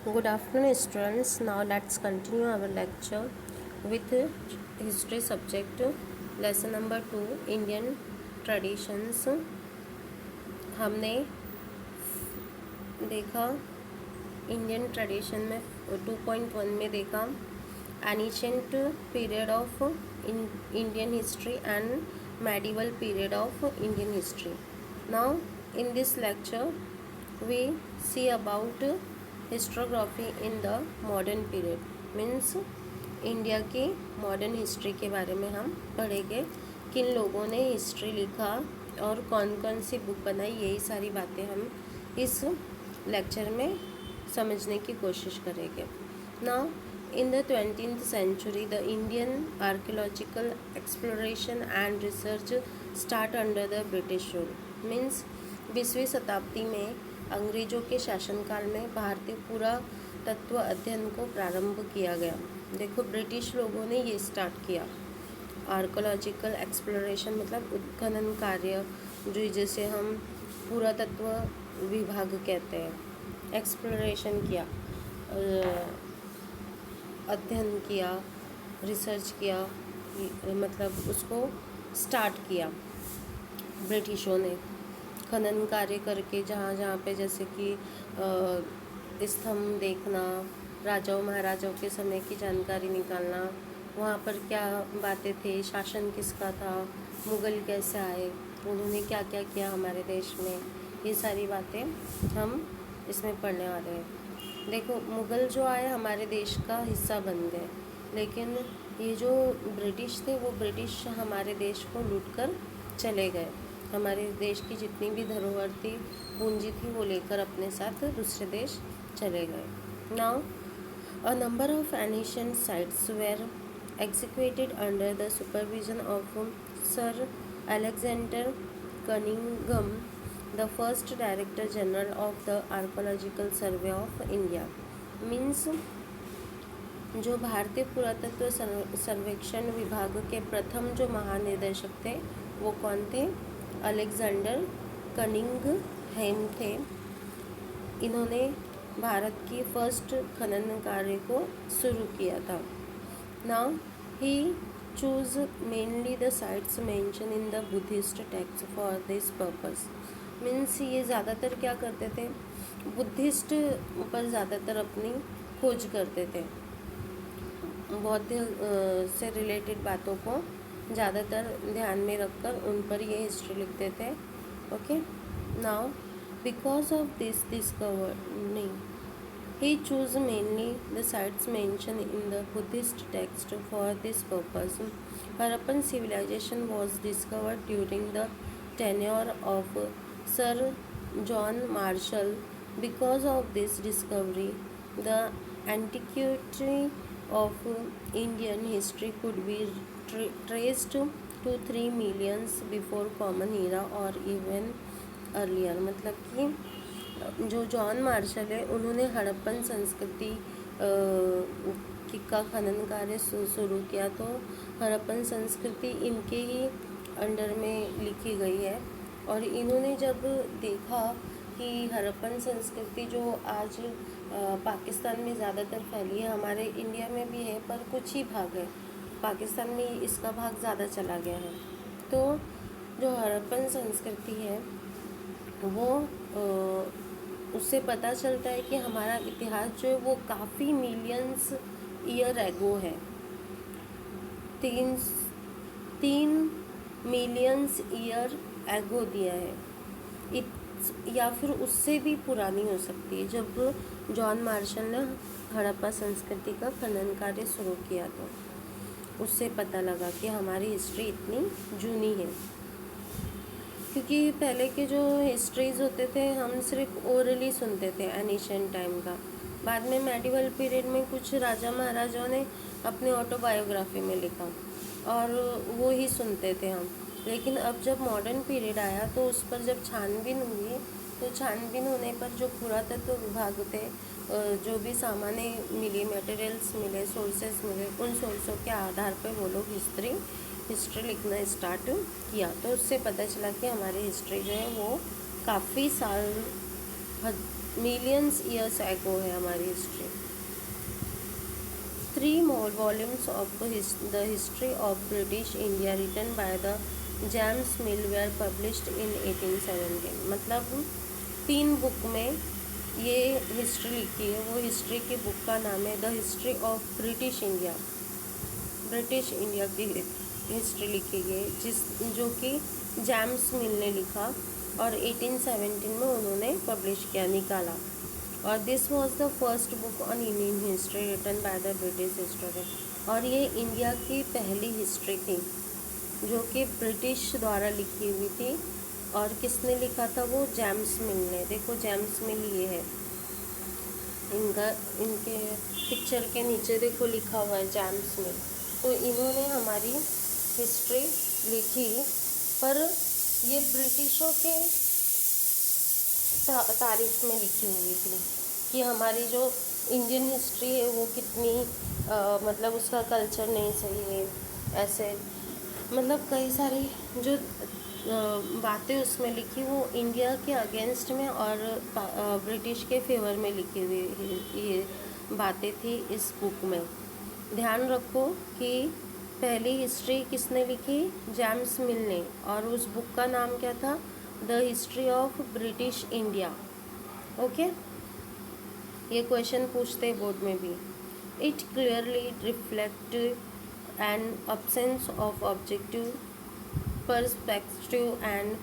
Good afternoon, students. Now let's continue our lecture with history subject, lesson number 2, Indian traditions. हमने देखा Indian tradition में 2.1 में देखा ancient period of Indian history and medieval period of Indian history. Now in this lecture we see about historiography in the modern period. Means India की modern history के बारे में हम पढ़ेंगे. किन लोगों ने हिस्ट्री लिखा और कौन कौन सी बुक बनाई, यही सारी बातें हम इस लेक्चर में समझने की कोशिश करेंगे. Now in the 20th century the Indian archaeological exploration and research start under the British rule. Means 20वीं शताब्दी में अंग्रेज़ों के शासनकाल में भारतीय पुरातत्व अध्ययन को प्रारंभ किया गया. देखो, ब्रिटिश लोगों ने ये स्टार्ट किया. आर्कोलॉजिकल एक्सप्लोरेशन मतलब उत्खनन कार्य, जो जैसे हम पुरातत्व विभाग कहते हैं. एक्सप्लोरेशन किया, अध्ययन किया, रिसर्च किया, मतलब उसको स्टार्ट किया ब्रिटिशों ने. खनन कार्य करके जहाँ जहाँ पे जैसे कि स्तंभ देखना, राजाओं महाराजाओं के समय की जानकारी निकालना, वहाँ पर क्या बातें थे, शासन किसका था, मुग़ल कैसे आए, उन्होंने क्या क्या किया हमारे देश में, ये सारी बातें हम इसमें पढ़ने वाले हैं. देखो, मुग़ल जो आए हमारे देश का हिस्सा बन गए, लेकिन ये जो ब्रिटिश थे वो ब्रिटिश हमारे देश को लूट कर चले गए. हमारे देश की जितनी भी धरोहर थी, पूंजी थी, वो लेकर अपने साथ दूसरे देश चले गए. Now a number of ancient sites were executed under the supervision of sir Alexander Cunningham, the first director general of the archaeological survey of India. Means जो भारतीय पुरातत्व सर्वेक्षण विभाग के प्रथम जो महानिदेशक थे वो कौन थे? अलेक्जेंडर कनिंघम थे. इन्होंने भारत की फर्स्ट खनन कार्य को शुरू किया था. Now he chose mainly the sites mention in the Buddhist text for this purpose. Means ये ज़्यादातर क्या करते थे? बुद्धिस्ट पर ज़्यादातर अपनी खोज करते थे. बौद्ध से रिलेटेड बातों को ज़्यादातर ध्यान में रखकर उन पर ये हिस्ट्री लिखते थे. Okay, now because of this discovery he chose mainly the sites mention in the Buddhist text for this purpose. Harappan civilization was discovered during the tenure of sir John Marshall. Because of this discovery the antiquity of Indian history could be traced to 3 millions before common era or even earlier. मतलब कि जो John Marshall है उन्होंने हड़प्पन संस्कृति का खनन कार्य शुरू किया, तो हड़प्पन संस्कृति इनके ही अंडर में लिखी गई है. और इन्होंने जब देखा कि हड़प्पन संस्कृति जो आज पाकिस्तान में ज़्यादातर फैली है, हमारे इंडिया में भी है पर कुछ ही भाग है, पाकिस्तान में इसका भाग ज़्यादा चला गया है. तो जो हड़प्पन संस्कृति है वो उससे पता चलता है कि हमारा इतिहास जो है वो काफ़ी मिलियंस ईयर एगो है. 3 मिलियंस ईयर एगो दिया है, या फिर उससे भी पुरानी हो सकती है. जब जॉन मार्शल ने हड़प्पा संस्कृति का खनन कार्य शुरू किया तो उससे पता लगा कि हमारी हिस्ट्री इतनी जूनी है. क्योंकि पहले के जो हिस्ट्रीज़ होते थे हम सिर्फ ओरली सुनते थे एनिशिएंट टाइम का. बाद में मेडिवल पीरियड में कुछ राजा महाराजाओं ने अपने ऑटोबायोग्राफी में लिखा और वो ही सुनते थे हम. लेकिन अब जब मॉडर्न पीरियड आया तो उस पर जब छानबीन हुई, तो छानबीन होने पर जो पुरातत्व विभाग थे, जो भी सामानें मिली, मटेरियल्स मिले, सोर्सेज मिले, उन सोर्सों के आधार पर वो लोग हिस्ट्री लिखना स्टार्ट किया. तो उससे पता चला कि हमारी हिस्ट्री जो है वो काफ़ी साल मिलियंस ईयर्स एगो है हमारी history. 3 more volumes of the history of British India written by the James Mill were published in 1817। मतलब 3 बुक में ये हिस्ट्री लिखी है। वो हिस्ट्री की बुक का नाम है the history of British India. British India की हिस्ट्री लिखी गई जो कि जेम्स मिल ने लिखा और 1817 में उन्होंने पब्लिश किया, निकाला। और this was the first book on Indian history written by the British historian. और ये इंडिया की पहली हिस्ट्री थी जो कि ब्रिटिश द्वारा लिखी हुई थी। और किसने लिखा था वो? जेम्स मिल ने। देखो जेम्स मिल ये है, इनके पिक्चर के नीचे देखो लिखा हुआ है जेम्स मिल। तो इन्होंने हमारी हिस्ट्री लिखी, पर ये ब्रिटिशों के तारीख में लिखी हुई थी कि हमारी जो इंडियन हिस्ट्री है वो कितनी मतलब उसका कल्चर नहीं सही है, ऐसे मतलब कई सारी जो बातें उसमें लिखी वो इंडिया के अगेंस्ट में और ब्रिटिश के फेवर में लिखी हुई ये बातें थी इस बुक में। ध्यान रखो कि पहली हिस्ट्री किसने लिखी? जेम्स मिल ने। और उस बुक का नाम क्या था? The history of British India. Okay, ये क्वेश्चन पूछते हैं बोर्ड में भी। It clearly reflect an absence of objective perspective and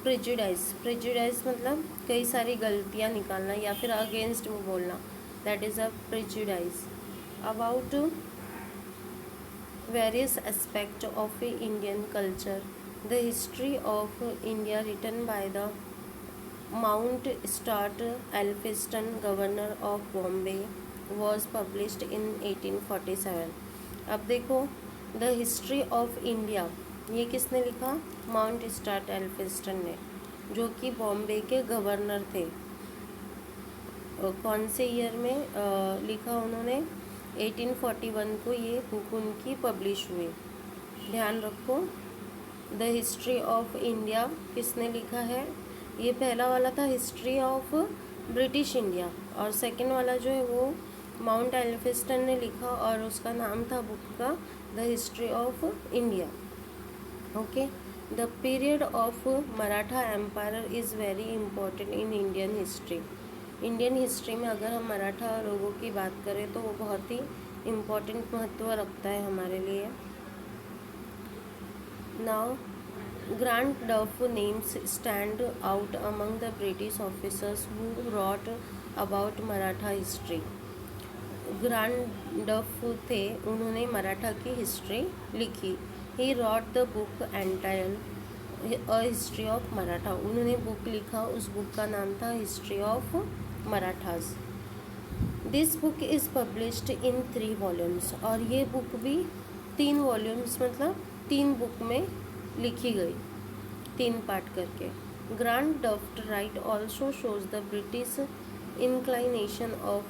prejudice मतलब कई सारी गलतियाँ निकालना या फिर अगेंस्ट में बोलना, that is a prejudice about various aspects of Indian culture. The history of India written by the Mount Stuart Elphinstone, governor of Bombay, was published in 1847। अब देखो द हिस्ट्री ऑफ इंडिया ये किसने लिखा? Mount start Elphinstone ने, जो कि बॉम्बे के governor थे। कौन से ईयर में लिखा उन्होंने? 1841 को ये बुक उनकी पब्लिश हुई। ध्यान रखो द हिस्ट्री ऑफ इंडिया किसने लिखा है? ये पहला वाला था हिस्ट्री ऑफ ब्रिटिश इंडिया, और सेकंड वाला जो है वो माउंट एल्फिंस्टन ने लिखा और उसका नाम था बुक का the history of India. Okay, the period of Maratha empire is very important in Indian history. Indian history में अगर हम मराठा लोगों की बात करें तो वो बहुत ही इम्पोर्टेंट महत्व रखता है हमारे लिए। Now Grant Duff names stand out among the British officers who wrote about Maratha history. Grant Duff थे, उन्होंने मराठा की हिस्ट्री लिखी। He wrote the book entire a history of Maratha. उन्होंने बुक लिखा, उस बुक का नाम था history of Marathas. This book is published in 3 volumes. और ये बुक भी 3 वॉल्यूम्स मतलब 3 बुक में लिखी गई, 3 पार्ट करके। ग्रांट डफ right also shows the British inclination of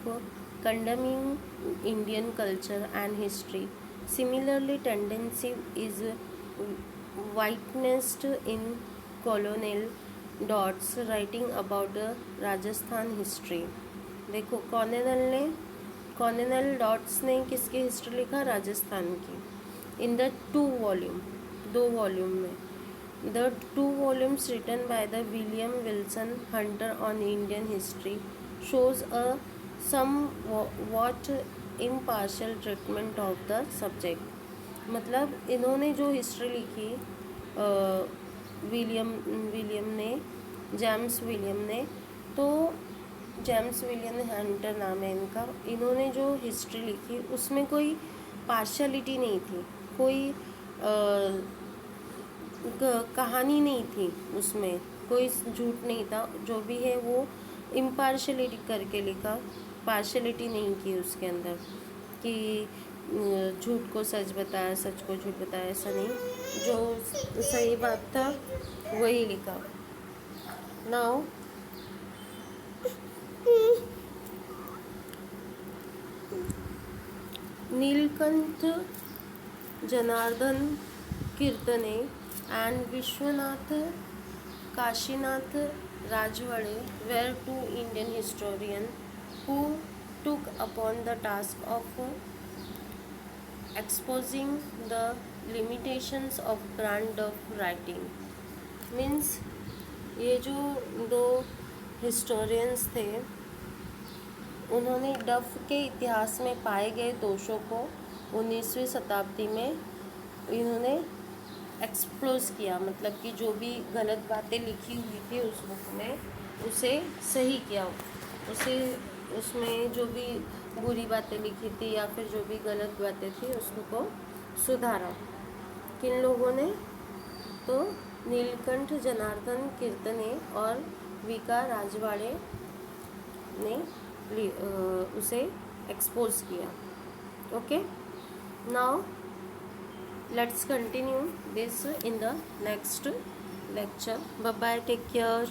condemning Indian culture and history. Similarly, tendency is witnessed in Colonel Dodds writing about the Rajasthan history। देखो कॉर्नेल डॉट्स ने किसकी हिस्ट्री लिखा? राजस्थान की। इन द 2 वॉल्यूम, 2 वॉल्यूम में। The 2 volumes written by the William Wilson Hunter on Indian history shows a somewhat impartial treatment of the subject। मतलब इन्होंने जो history लिखी विलियम ने, जेम्स विलियम ने, तो जेम्स विलियम हंटर नाम है इनका। इन्होंने जो हिस्ट्री लिखी उसमें कोई पार्शलिटी नहीं थी, कोई कहानी नहीं थी, उसमें कोई झूठ नहीं था। जो भी है वो इम्पार्शलिटी करके लिखा, पार्शलिटी नहीं की उसके अंदर कि झूठ को सच बताया, सच को झूठ बताया, ऐसा नहीं। जो सही बात था वही लिखा। Now Neelkanth Janardan Kirtane and Vishwanath Kashinath Rajwade were two Indian historians who took upon the task of exposing the limitations of grand of writing. Means ये जो दो हिस्टोरियंस थे, उन्होंने डफ के इतिहास में पाए गए दोषों को 19वीं शताब्दी में इन्होंने एक्सप्लोज किया, मतलब कि जो भी गलत बातें लिखी हुई थी उस बुक में उसे सही किया, उसे उसमें जो भी बुरी बातें लिखी थी या फिर जो भी गलत बातें थी उसको सुधारा। किन लोगों ने? तो नीलकंठ जनार्दन कीर्तने और वीका राजवाड़े ने उसे एक्सपोज किया। Okay, now let's continue this in the next lecture. Bye bye, take care.